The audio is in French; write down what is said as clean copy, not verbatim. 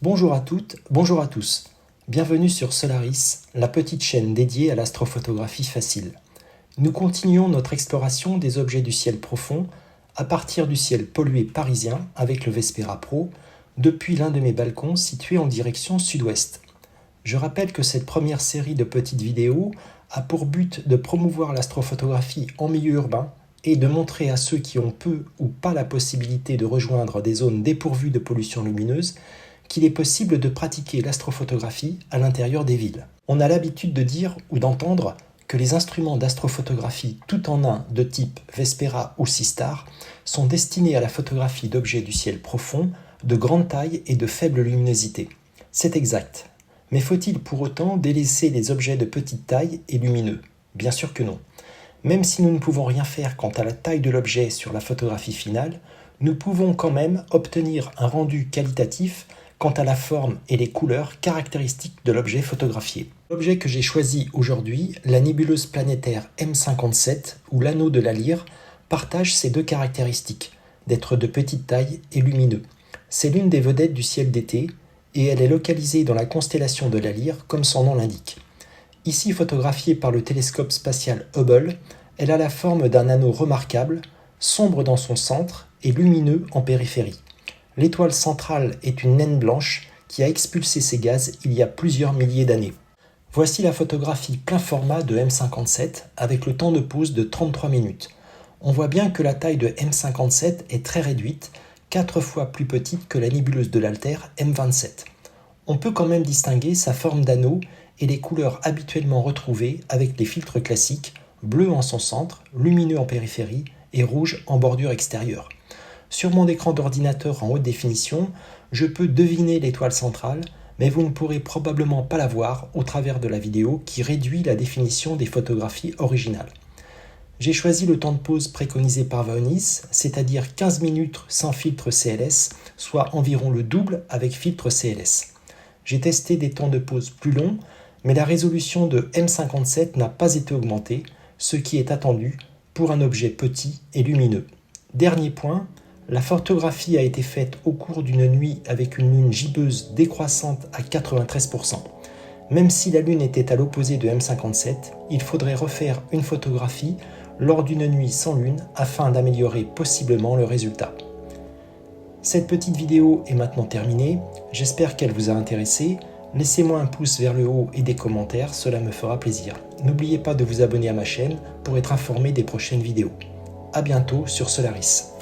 Bonjour à toutes, bonjour à tous. Bienvenue sur Solaris, la petite chaîne dédiée à l'astrophotographie facile. Nous continuons notre exploration des objets du ciel profond à partir du ciel pollué parisien avec le Vespera Pro, depuis l'un de mes balcons situé en direction sud-ouest. Je rappelle que cette première série de petites vidéos a pour but de promouvoir l'astrophotographie en milieu urbain et de montrer à ceux qui ont peu ou pas la possibilité de rejoindre des zones dépourvues de pollution lumineuse qu'il est possible de pratiquer l'astrophotographie à l'intérieur des villes. On a l'habitude de dire ou d'entendre que les instruments d'astrophotographie tout en un de type Vespera ou Sistar sont destinés à la photographie d'objets du ciel profond, de grande taille et de faible luminosité. C'est exact. Mais faut-il pour autant délaisser les objets de petite taille et lumineux? Bien sûr que non. Même si nous ne pouvons rien faire quant à la taille de l'objet sur la photographie finale, nous pouvons quand même obtenir un rendu qualitatif quant à la forme et les couleurs caractéristiques de l'objet photographié. L'objet que j'ai choisi aujourd'hui, la nébuleuse planétaire M57 ou l'anneau de la Lyre, partage ces deux caractéristiques, d'être de petite taille et lumineux. C'est l'une des vedettes du ciel d'été et elle est localisée dans la constellation de la Lyre comme son nom l'indique. Ici photographiée par le télescope spatial Hubble, elle a la forme d'un anneau remarquable, sombre dans son centre et lumineux en périphérie. L'étoile centrale est une naine blanche qui a expulsé ses gaz il y a plusieurs milliers d'années. Voici la photographie plein format de M57 avec le temps de pose de 33 minutes. On voit bien que la taille de M57 est très réduite, 4 fois plus petite que la nébuleuse de l'Altair M27. On peut quand même distinguer sa forme d'anneau et les couleurs habituellement retrouvées avec les filtres classiques, bleu en son centre, lumineux en périphérie et rouge en bordure extérieure. Sur mon écran d'ordinateur en haute définition, je peux deviner l'étoile centrale, mais vous ne pourrez probablement pas la voir au travers de la vidéo qui réduit la définition des photographies originales. J'ai choisi le temps de pose préconisé par Vaonis, c'est-à-dire 15 minutes sans filtre CLS, soit environ le double avec filtre CLS. J'ai testé des temps de pose plus longs, mais la résolution de M57 n'a pas été augmentée, ce qui est attendu pour un objet petit et lumineux. Dernier point, la photographie a été faite au cours d'une nuit avec une lune gibbeuse décroissante à 93%. Même si la lune était à l'opposé de M57, il faudrait refaire une photographie lors d'une nuit sans lune afin d'améliorer possiblement le résultat. Cette petite vidéo est maintenant terminée, j'espère qu'elle vous a intéressé. Laissez-moi un pouce vers le haut et des commentaires, cela me fera plaisir. N'oubliez pas de vous abonner à ma chaîne pour être informé des prochaines vidéos. À bientôt sur Solaris.